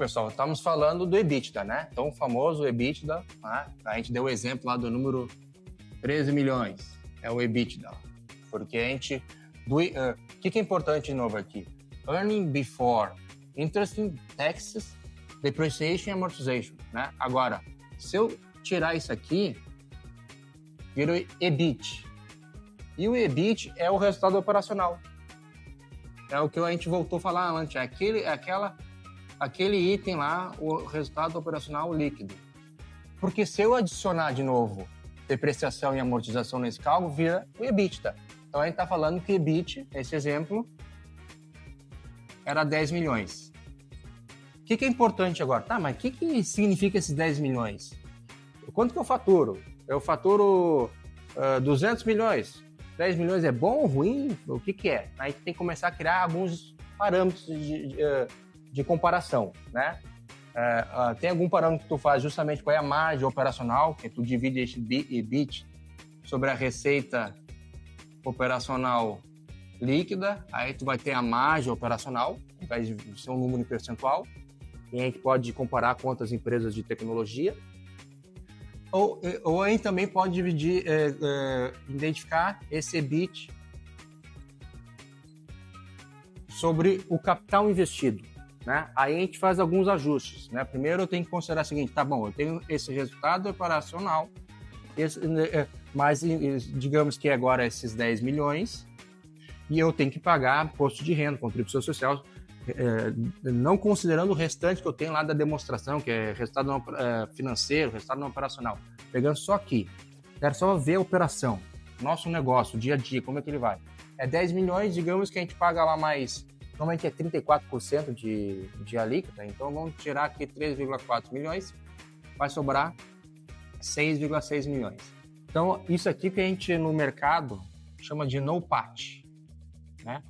pessoal, estamos falando do EBITDA, né? Então, o famoso EBITDA, né? A gente deu o exemplo lá do número 13 milhões, é o EBITDA. Porque a gente... O que é importante de novo aqui? Earning before interest, taxes, depreciation e amortization, né? Agora, se eu tirar isso aqui, vira o EBIT. E o EBIT é o resultado operacional. É o que a gente voltou a falar antes, aquele item lá, o resultado operacional líquido. Porque se eu adicionar de novo depreciação e amortização nesse cálculo, vira o EBITDA. Então a gente está falando que EBIT, esse exemplo, era 10 milhões. O que é importante agora? Tá, mas o que significa esses 10 milhões? Quanto que eu faturo? Eu faturo 200 milhões. 10 milhões é bom ou ruim? O que é? A gente tem que começar a criar alguns parâmetros de comparação, né? Tem algum parâmetro que tu faz justamente qual é a margem operacional, que tu divide esse EBIT sobre a receita operacional líquida, aí tu vai ter a margem operacional, vai ser um número em percentual, e a gente pode comparar com outras empresas de tecnologia, ou a gente também pode dividir, identificar esse EBIT sobre o capital investido, né? Aí a gente faz alguns ajustes, né? Primeiro eu tenho que considerar o seguinte, tá bom, eu tenho esse resultado operacional, mas digamos que agora esses 10 milhões, e eu tenho que pagar imposto de renda, contribuição social, não considerando o restante que eu tenho lá da demonstração, que é resultado financeiro, resultado não operacional. Pegando só aqui, quero só ver a operação, nosso negócio, dia a dia, como é que ele vai. É 10 milhões, digamos que a gente paga lá mais, normalmente é 34% de alíquota, então vamos tirar aqui 3,4 milhões, vai sobrar 6,6 milhões. Então, isso aqui que a gente no mercado chama de NOPAT, né?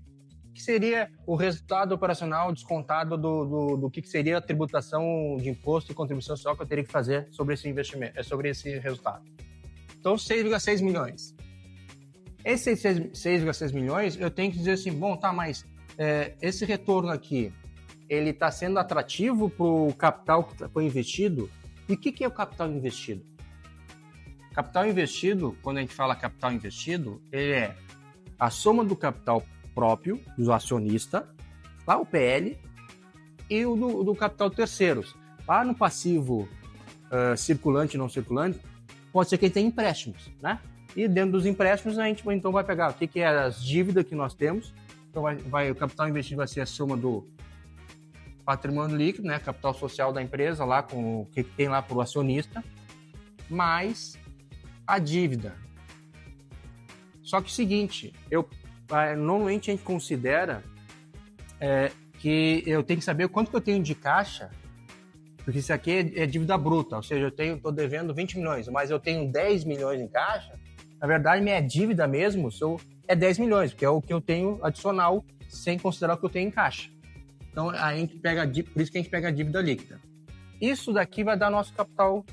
Que seria o resultado operacional descontado do que seria a tributação de imposto e contribuição social que eu teria que fazer sobre esse investimento, sobre esse resultado. Então, 6,6 milhões. Esses 6,6 milhões, eu tenho que dizer assim, bom, tá, mas esse retorno aqui, ele está sendo atrativo para o capital que foi investido? E o que é o capital investido? Capital investido, quando a gente fala capital investido, ele é a soma do capital próprio, do acionista, lá o PL, e o do capital terceiros. Lá no passivo circulante e não circulante, pode ser que ele tenha empréstimos, né? E dentro dos empréstimos, a gente então vai pegar o que é as dívidas que nós temos. Então, o capital investido vai ser a soma do patrimônio líquido, né? Capital social da empresa, lá com o que tem lá para o acionista, mais a dívida. Só que o seguinte, normalmente a gente considera que eu tenho que saber quanto que eu tenho de caixa, porque isso aqui é dívida bruta, ou seja, eu estou devendo 20 milhões, mas eu tenho 10 milhões em caixa, na verdade minha dívida mesmo é 10 milhões, porque é o que eu tenho adicional, sem considerar o que eu tenho em caixa. Então, a gente pega, por isso que a gente pega a dívida líquida. Isso daqui vai dar nosso capital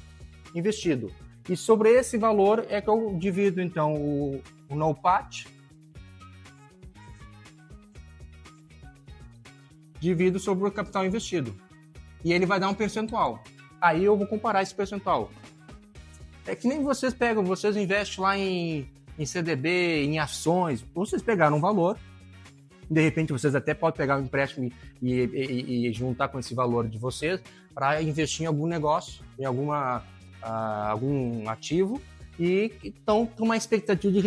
investido. E sobre esse valor é que eu divido, então, o NOPAT, divido sobre o capital investido. E ele vai dar um percentual. Aí eu vou comparar esse percentual. É que nem vocês pegam, vocês investem lá em CDB, em ações, vocês pegaram um valor, de repente vocês até podem pegar um empréstimo e juntar com esse valor de vocês para investir em algum negócio, em algum ativo, e estão com uma expectativa de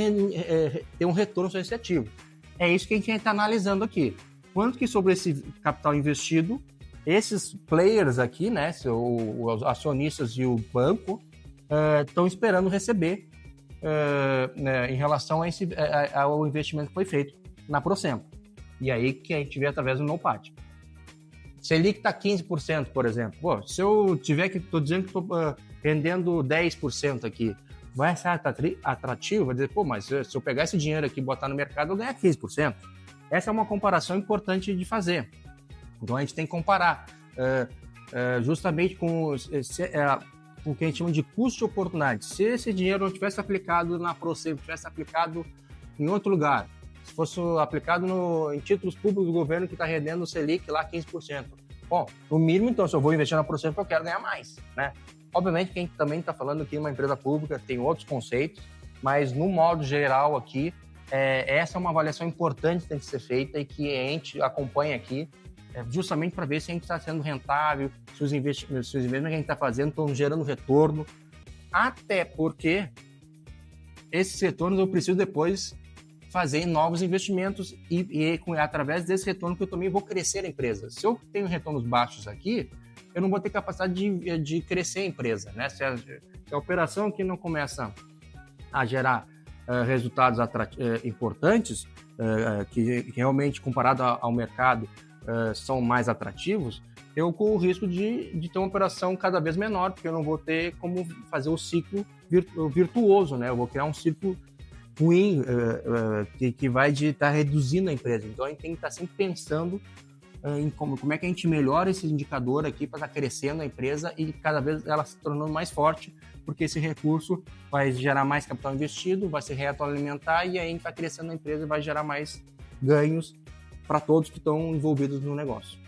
ter um retorno sobre esse ativo. É isso que a gente está analisando aqui. Quanto que sobre esse capital investido, esses players aqui, né, os acionistas e o banco, estão esperando receber em relação ao investimimento que foi feito na Procemp. E aí que a gente vê através do NOPAT. Selic está 15%, por exemplo. Pô, se eu tiver que, estou dizendo que estou rendendo 10% aqui, vai ser atrativo? Vai dizer, pô, mas se eu pegar esse dinheiro aqui e botar no mercado, eu vou ganhar 15%. Essa é uma comparação importante de fazer. Então a gente tem que comparar justamente com o que a gente chama de custo de oportunidade. Se esse dinheiro não tivesse aplicado na Procemp, tivesse aplicado em outro lugar, se fosse aplicado em títulos públicos do governo que está rendendo o Selic lá 15%, Bom, no mínimo, então, se eu vou investir na Procer, eu quero ganhar mais, né? Obviamente que a gente também está falando aqui de uma empresa pública, tem outros conceitos, mas no modo geral aqui, essa é uma avaliação importante que tem que ser feita e que a gente acompanha aqui, justamente para ver se a gente está sendo rentável, se os investimentos que a gente está fazendo estão gerando retorno, até porque esses retornos eu preciso depois fazer novos investimentos e através desse retorno que eu também vou crescer a empresa. Se eu tenho retornos baixos aqui, eu não vou ter capacidade de crescer a empresa, né? Se a operação aqui não começa a gerar resultados importantes, que realmente, comparado ao mercado, são mais atrativos, eu corro o risco de ter uma operação cada vez menor, porque eu não vou ter como fazer o ciclo virtuoso, né? Eu vou criar um ciclo ruim que vai estar reduzindo a empresa. Então, a gente tem que estar sempre pensando em como é que a gente melhora esse indicador aqui para estar crescendo a empresa e cada vez ela se tornando mais forte, porque esse recurso vai gerar mais capital investido, vai se retroalimentar e aí a gente está crescendo a empresa e vai gerar mais ganhos para todos que estão envolvidos no negócio.